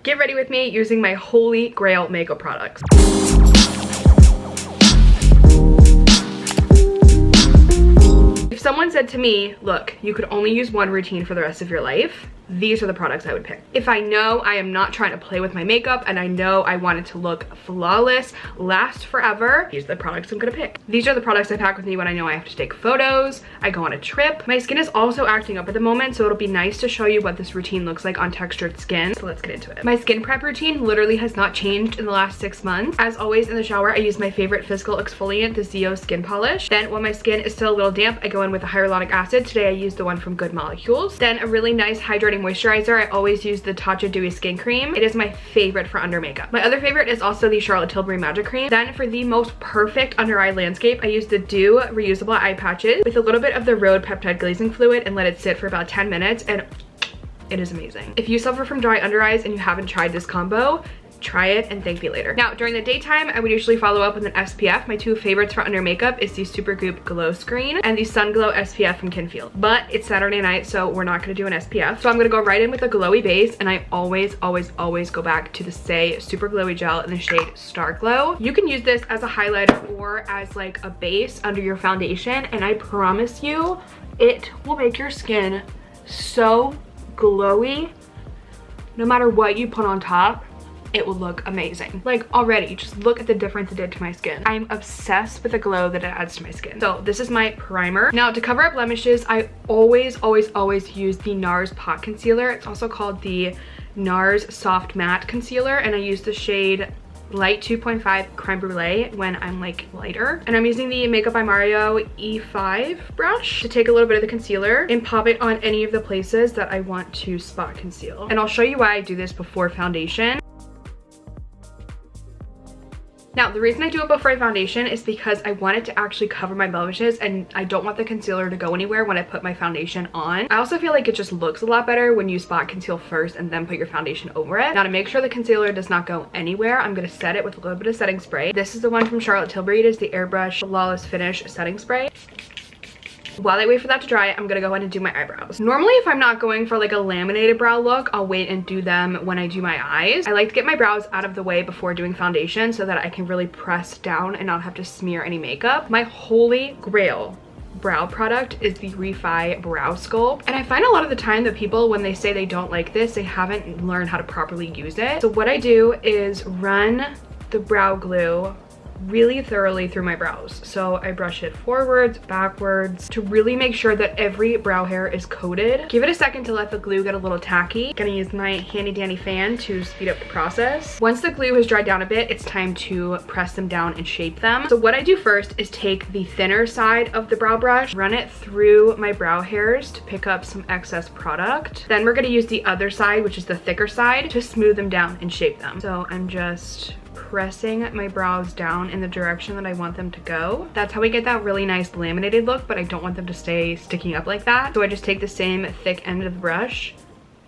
get ready with me using my holy grail makeup products. If someone said to me, look, you could only use one routine for the rest of your life, these are the products I would pick. If I know I am not trying to play with my makeup and I know I want it to look flawless, last forever, these are the products I'm gonna pick. These are the products I pack with me when I know I have to take photos, I go on a trip. My skin is also acting up at the moment, so it'll be nice to show you what this routine looks like on textured skin. So let's get into it. My skin prep routine literally has not changed in the last 6 months. As always in the shower, I use my favorite physical exfoliant, the Zio Skin Polish. Then when my skin is still a little damp, I go in with a hyaluronic acid. Today I used the one from Good Molecules. Then a really nice hydrating moisturizer. I always use the Tatcha Dewy Skin Cream. It is my favorite for under makeup. My other favorite is also the Charlotte Tilbury Magic Cream. Then for the most perfect under eye landscape, I use the Dew reusable eye patches with a little bit of the Rhode peptide glazing fluid and let it sit for about 10 minutes, and it is amazing. If you suffer from dry under eyes and you haven't tried this combo, try it and thank me later. Now, during the daytime, I would usually follow up with an SPF. My two favorites for under makeup is the Supergoop Glow Screen and the Sun Glow SPF from Kinfield. But it's Saturday night, so we're not gonna do an SPF. So I'm gonna go right in with a glowy base, and I always go back to the Say Super Glowy Gel in the shade Star Glow. You can use this as a highlighter or as like a base under your foundation, and I promise you, it will make your skin so glowy. No matter what you put on top, it will look amazing. Like already, just look at the difference it did to my skin. I'm obsessed with the glow that it adds to my skin. So this is my primer. Now to cover up blemishes, I always use the NARS Pot Concealer. It's also called the NARS Soft Matte Concealer, and I use the shade Light 2.5 Creme Brulee when I'm like lighter. And I'm using the Makeup by Mario E5 brush to take a little bit of the concealer and pop it on any of the places that I want to spot conceal. And I'll show you why I do this before foundation. Now, the reason I do it before foundation is because I want it to actually cover my blemishes, and I don't want the concealer to go anywhere when I put my foundation on. I also feel like it just looks a lot better when you spot conceal first and then put your foundation over it. Now, to make sure the concealer does not go anywhere, I'm gonna set it with a little bit of setting spray. This is the one from Charlotte Tilbury. It is the Airbrush Flawless Finish Setting Spray. While I wait for that to dry, I'm gonna go ahead and do my eyebrows. Normally, if I'm not going for like a laminated brow look, I'll wait and do them when I do my eyes. I like to get my brows out of the way before doing foundation so that I can really press down and not have to smear any makeup. My holy grail brow product is the Refi Brow Sculpt, and I find a lot of the time that people, when they say they don't like this, they haven't learned how to properly use it. So what I do is run the brow glue really thoroughly through my brows. So I brush it forwards, backwards to really make sure that every brow hair is coated. Give it a second to let the glue get a little tacky. Gonna use my handy dandy fan to speed up the process. Once the glue has dried down a bit, it's time to press them down and shape them. So what I do first is take the thinner side of the brow brush, run it through my brow hairs to pick up some excess product. Then we're gonna use the other side, which is the thicker side, to smooth them down and shape them. So I'm just pressing my brows down in the direction that I want them to go. That's how we get that really nice laminated look, but I don't want them to stay sticking up like that. So I just take the same thick end of the brush,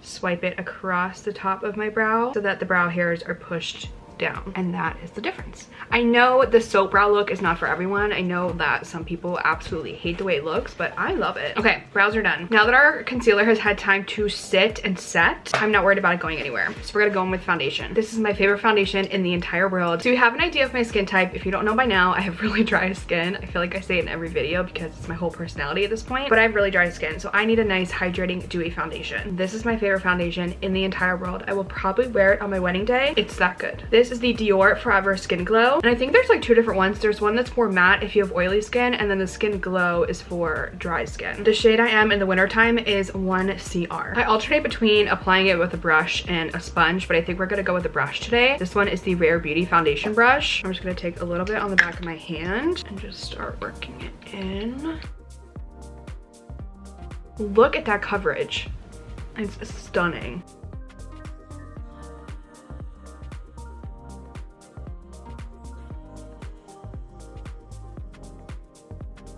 swipe it across the top of my brow so that the brow hairs are pushed down, and that is the difference. I know the soap brow look is not for everyone. I know that some people absolutely hate the way it looks, but I love it. Okay, brows are done. Now that our concealer has had time to sit and set, I'm not worried about it going anywhere. So we're gonna go in with foundation. This is my favorite foundation in the entire world. So you have an idea of my skin type. If you don't know by now, I have really dry skin. I feel like I say it in every video because it's my whole personality at this point, but I have really dry skin. So I need a nice hydrating dewy foundation. This is my favorite foundation in the entire world. I will probably wear it on my wedding day. It's that good. This is the DIOR Forever Skin Glow, and I think there's like two different ones. There's one that's more matte if you have oily skin, and then the Skin Glow is for dry skin. The shade I am in the wintertime is 1CR. I alternate between applying it with a brush and a sponge, but I think we're gonna go with the brush today. This one is the Rare Beauty foundation brush. I'm just gonna take a little bit on the back of my hand and just start working it in. Look at that coverage. It's stunning.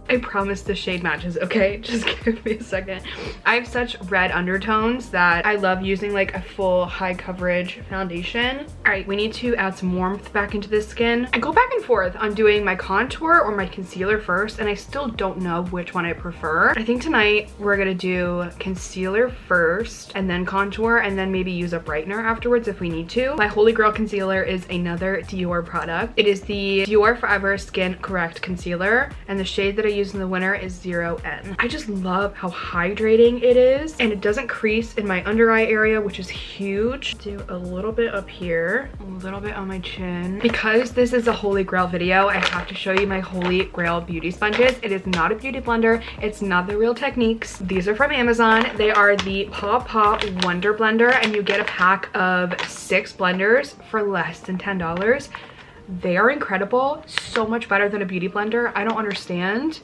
I promise the shade matches, okay? Just give me a second. I have such red undertones that I love using like a full high coverage foundation. All right, we need to add some warmth back into the skin. I go back and forth on doing my contour or my concealer first, and I still don't know which one I prefer. I think tonight we're gonna do concealer first and then contour, and then maybe use a brightener afterwards if we need to. My Holy Grail concealer is another DIOR product. It is the DIOR Forever Skin Correct Concealer, and the shade that I use in the winter is 0N. I just love how hydrating it is, and it doesn't crease in my under eye area, which is huge. Do a little bit up here, a little bit on my chin. Because this is a Holy Grail video, I have to show you my Holy Grail beauty sponges. It is not a beauty blender. It's not the Real Techniques. These are from Amazon. They are the Paw Paw Wonder Blender, and you get a pack of 6 blenders for less than $10. They are incredible. So much better than a beauty blender. I don't understand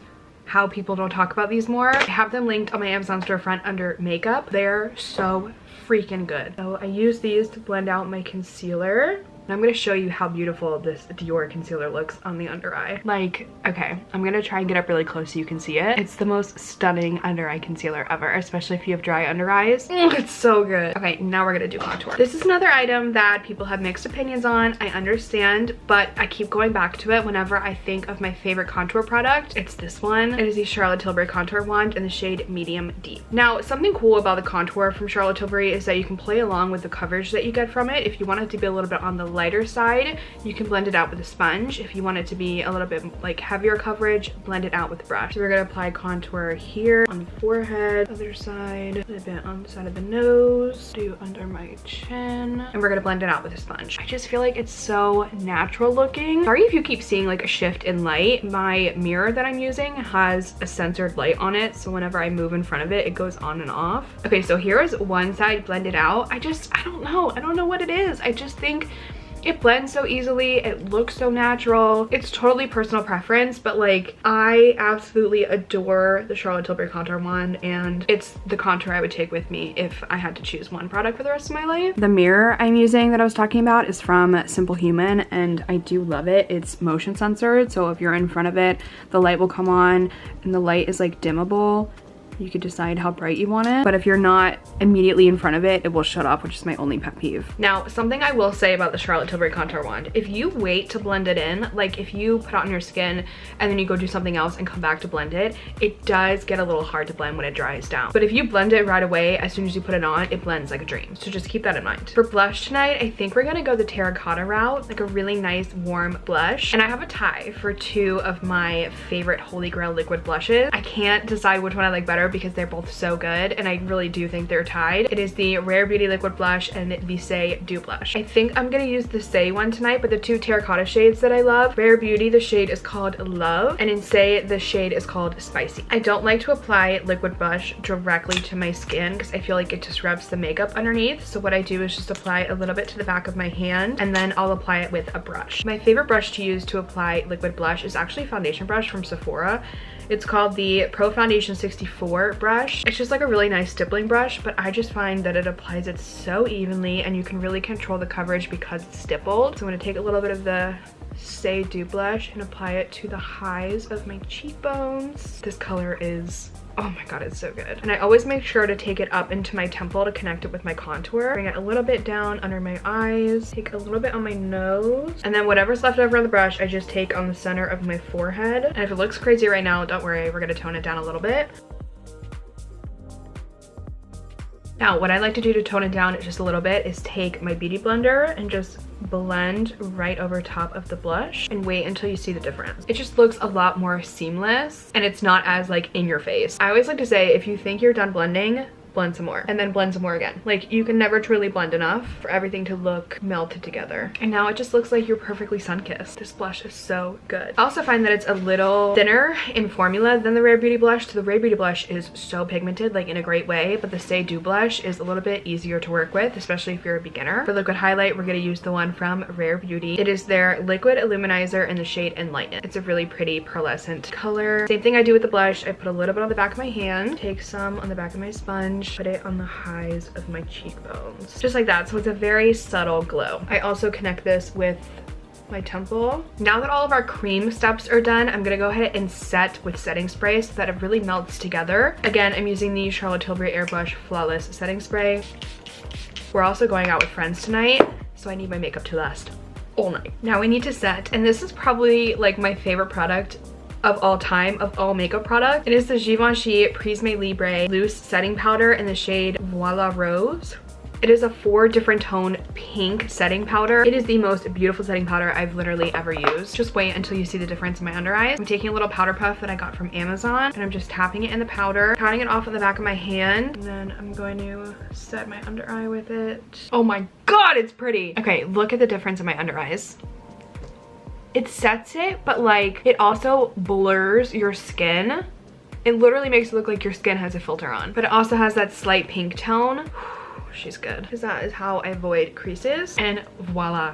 how people don't talk about these more. I have them linked on my Amazon storefront under makeup. They're so freaking good. So I use these to blend out my concealer. And I'm gonna show you how beautiful this DIOR concealer looks on the under eye. Like, okay, I'm gonna try and get up really close so you can see it. It's the most stunning under eye concealer ever, especially if you have dry under eyes. It's so good. Okay, now we're gonna do contour. This is another item that people have mixed opinions on. I understand, but I keep going back to it whenever I think of my favorite contour product. It's this one. It is the Charlotte Tilbury Contour Wand in the shade Medium Deep. Now, something cool about the contour from Charlotte Tilbury is that you can play along with the coverage that you get from it. If you want it to be a little bit on the lighter side, you can blend it out with a sponge. If you want it to be a little bit like heavier coverage, blend it out with a brush. So we're gonna apply contour here on the forehead, other side, a little bit on the side of the nose, do under my chin, and we're gonna blend it out with a sponge. I just feel like it's so natural looking. Sorry if you keep seeing like a shift in light. My mirror that I'm using has a censored light on it, so whenever I move in front of it, it goes on and off. Okay, so here is one side blended out. I don't know what it is. I just think it blends so easily, it looks so natural. It's totally personal preference, but like I absolutely adore the Charlotte Tilbury Contour Wand, and it's the contour I would take with me if I had to choose one product for the rest of my life. The mirror I'm using that I was talking about is from Simple Human, and I do love it. It's motion censored, so if you're in front of it, the light will come on, and the light is like dimmable. You could decide how bright you want it, but if you're not immediately in front of it, it will shut off, which is my only pet peeve. Now, something I will say about the Charlotte Tilbury Contour Wand, if you wait to blend it in, like if you put it on your skin and then you go do something else and come back to blend it, it does get a little hard to blend when it dries down. But if you blend it right away, as soon as you put it on, it blends like a dream. So just keep that in mind. For blush tonight, I think we're gonna go the terracotta route, like a really nice warm blush. And I have a tie for 2 of my favorite Holy Grail liquid blushes. I can't decide which one I like better because they're both so good, and I really do think they're tied. It is the Rare Beauty liquid blush and the Say Dew blush. I think I'm gonna use the Say one tonight, but the 2 terracotta shades that I love, Rare Beauty, the shade is called Love, and in Say, the shade is called Spicy. I don't like to apply liquid blush directly to my skin because I feel like it disrupts the makeup underneath. So what I do is just apply a little bit to the back of my hand, and then I'll apply it with a brush. My favorite brush to use to apply liquid blush is actually a foundation brush from Sephora. It's called the Pro Foundation 64 brush. It's just like a really nice stippling brush, but I just find that it applies it so evenly, and you can really control the coverage because it's stippled. So I'm gonna take a little bit of the Say Dew blush and apply it to the highs of my cheekbones. This color is, oh my god, it's so good. And I always make sure to take it up into my temple to connect it with my contour. Bring it a little bit down under my eyes, take a little bit on my nose, and then whatever's left over on the brush, I just take on the center of my forehead. And if it looks crazy right now, don't worry, we're gonna tone it down a little bit. Now, what I like to do to tone it down just a little bit is take my beauty blender and just blend right over top of the blush and wait until you see the difference. It just looks a lot more seamless, and it's not as like in your face. I always like to say, if you think you're done blending, blend some more, and then blend some more again. Like, you can never truly blend enough for everything to look melted together. And now it just looks like you're perfectly sun-kissed. This blush is so good. I also find that it's a little thinner in formula than the Rare Beauty blush. So the Rare Beauty blush is so pigmented, like in a great way, but the Say Dew blush is a little bit easier to work with, especially if you're a beginner. For liquid highlight, we're gonna use the one from Rare Beauty. It is their liquid illuminizer in the shade Enlighten. It's a really pretty pearlescent color. Same thing I do with the blush. I put a little bit on the back of my hand, take some on the back of my sponge, put it on the highs of my cheekbones, just like that. So it's a very subtle glow. I also connect this with my temple. Now that all of our cream steps are done, I'm gonna go ahead and set with setting spray so that it really melts together. Again, I'm using the Charlotte Tilbury Airbrush Flawless Setting Spray. We're also going out with friends tonight, so I need my makeup to last all night. Now we need to set, and this is probably like my favorite product of all time, of all makeup product. It is the Givenchy Prisme Libre Loose Setting Powder in the shade Voila Rose. It is a 4 different tone pink setting powder. It is the most beautiful setting powder I've literally ever used. Just wait until you see the difference in my under eyes. I'm taking a little powder puff that I got from Amazon, and I'm just tapping it in the powder, patting it off on the back of my hand, and then I'm going to set my under eye with it. Oh my god, it's pretty. Okay, look at the difference in my under eyes. It sets it, but like it also blurs your skin. It literally makes it look like your skin has a filter on, but it also has that slight pink tone. She's good, because that is how I avoid creases. And voila,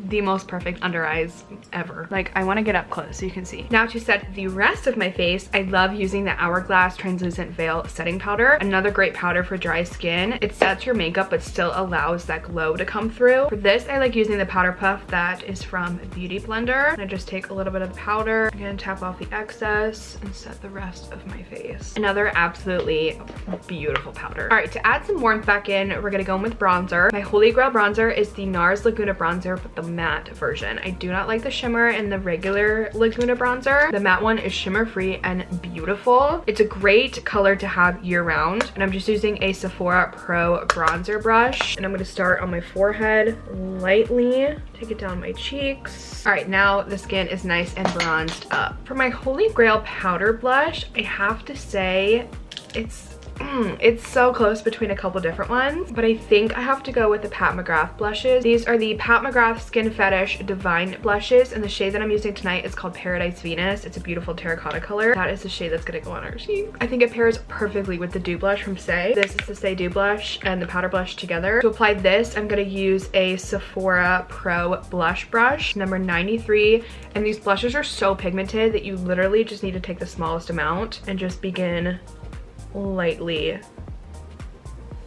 the most perfect under eyes ever. Like, I want to get up close so you can see. Now to set the rest of my face, I love using the Hourglass Translucent Veil Setting Powder. Another great powder for dry skin. It sets your makeup but still allows that glow to come through. For this, I like using the powder puff that is from Beauty Blender. And I just take a little bit of the powder, again, tap off the excess, and set the rest of my face. Another absolutely beautiful powder. All right, to add some warmth back in, we're gonna go in with bronzer. My Holy Grail bronzer is the NARS Laguna bronzer, but the matte version. I do not like the shimmer in the regular Laguna bronzer. The matte one is shimmer free and beautiful. It's a great color to have year round, and I'm just using a Sephora Pro bronzer brush, and I'm going to start on my forehead lightly, take it down my cheeks. All right, now the skin is nice and bronzed up. For my Holy Grail powder blush, I have to say it's so close between a couple different ones, but I think I have to go with the Pat McGrath blushes. These are the Pat McGrath Skin Fetish Divine blushes, and the shade that I'm using tonight is called Paradise Venus. It's a beautiful terracotta color. That is the shade that's gonna go on our cheek. I think it pairs perfectly with the Dew blush from Say. This is the Say Dew blush and the powder blush together. To apply this, I'm gonna use a Sephora Pro blush brush, number 93, and these blushes are so pigmented that you literally just need to take the smallest amount and just begin lightly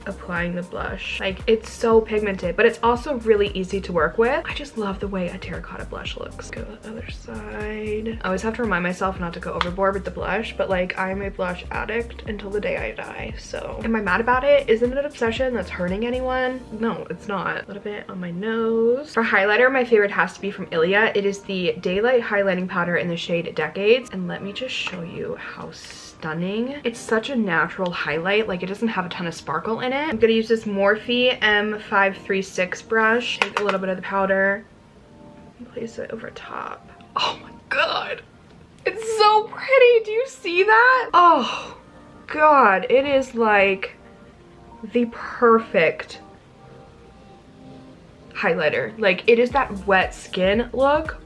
applying the blush. Like, it's so pigmented, but it's also really easy to work with. I just love the way a terracotta blush looks. Go to the other side. I always have to remind myself not to go overboard with the blush, but like, I'm a blush addict until the day I die. So am I mad about it? Isn't it an obsession that's hurting anyone? No, it's not. A little bit on my nose. For highlighter, my favorite has to be from Ilia. It is the Daylight Highlighting Powder in the shade Decades, and let me just show you how stunning. It's such a natural highlight. Like, it doesn't have a ton of sparkle in it. I'm gonna use this Morphe M536 brush, take a little bit of the powder and place it over top. Oh my god, it's so pretty. Do you see that? Oh god, it is like the perfect highlighter. Like, it is that wet skin look.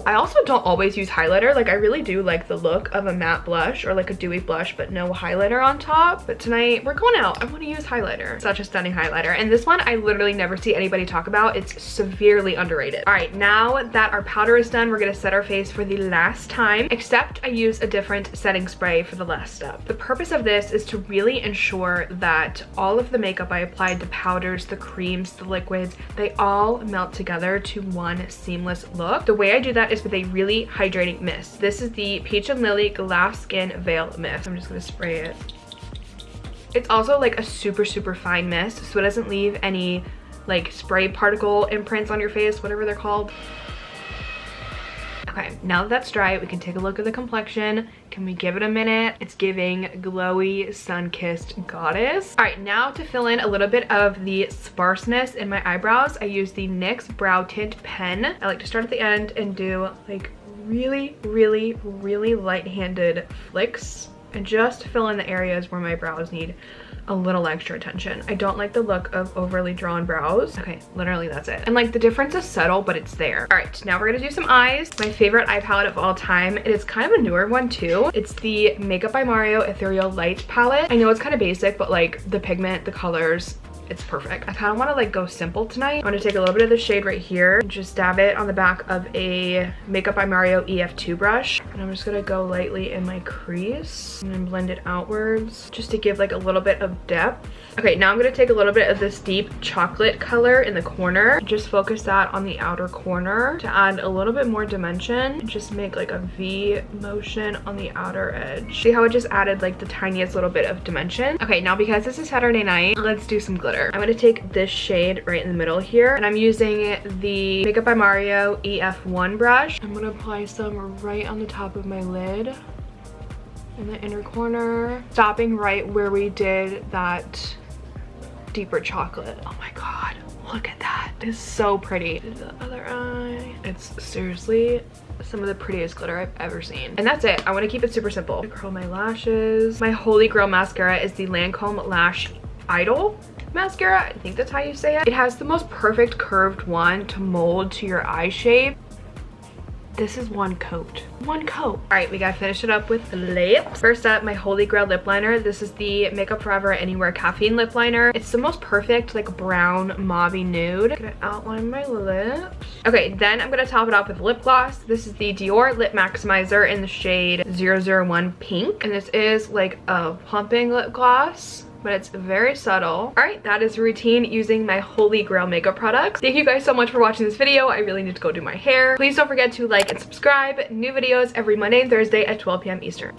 I also don't always use highlighter. Like, I really do like the look of a matte blush or like a dewy blush but no highlighter on top, but tonight we're going out. I want to use highlighter. Such a stunning highlighter, and this one I literally never see anybody talk about. It's severely underrated. All right, now that our powder is done, we're gonna set our face for the last time, except I use a different setting spray for the last step. The purpose of this is to really ensure that all of the makeup I applied, the powders, the creams, the liquids, they all melt together to one seamless look. The way I do that is with a really hydrating mist. This is the Peach and Lily Glass Skin Veil Mist. I'm just gonna spray it. It's also like a super fine mist, so it doesn't leave any like spray particle imprints on your face, whatever they're called. Okay, now that that's dry, we can take a look at the complexion. Can we give it a minute? It's giving glowy, sun-kissed goddess. All right, now to fill in a little bit of the sparseness in my eyebrows, I use the NYX Brow Tint Pen. I like to start at the end and do like really light-handed flicks and just fill in the areas where my brows need a little extra attention. I don't like the look of overly drawn brows. Okay, literally that's it. And like, the difference is subtle, but it's there. All right, now we're gonna do some eyes. My favorite eye palette of all time. It is kind of a newer one too. It's the Makeup by Mario Ethereal Light Palette. I know it's kind of basic, but like the pigment, the colors, it's perfect. I kind of want to like go simple tonight. I'm going to take a little bit of the shade right here and just dab it on the back of a Makeup by Mario EF2 brush. And I'm just going to go lightly in my crease and then blend it outwards just to give like a little bit of depth. Okay, now I'm going to take a little bit of this deep chocolate color in the corner and just focus that on the outer corner to add a little bit more dimension and just make like a V motion on the outer edge. See how it just added like the tiniest little bit of dimension? Okay, now because this is Saturday night, let's do some glitter. I'm going to take this shade right in the middle here and I'm using the Makeup by Mario EF1 brush. I'm going to apply some right on the top of my lid in the inner corner, stopping right where we did that deeper chocolate. Oh my god, look at that. It's so pretty. The other eye. It's seriously some of the prettiest glitter I've ever seen. And that's it. I want to keep it super simple. I curl my lashes. My Holy Grail mascara is the Lancome Lash Idol mascara. I think that's how you say it. It has the most perfect curved one to mold to your eye shape. This is one coat. One coat. All right, we gotta finish it up with lips. First up, my Holy Grail lip liner. This is the Makeup Forever Anywhere Caffeine lip liner. It's the most perfect like brown mauvey nude. I'm gonna outline my lips. Okay, then I'm gonna top it off with lip gloss. This is the Dior Lip Maximizer in the shade 001 Pink. And this is like a plumping lip gloss, but it's very subtle. All right, that is routine using my Holy Grail makeup products. Thank you guys so much for watching this video. I really need to go do my hair. Please don't forget to like and subscribe. New videos every Monday and Thursday at 12 p.m. Eastern.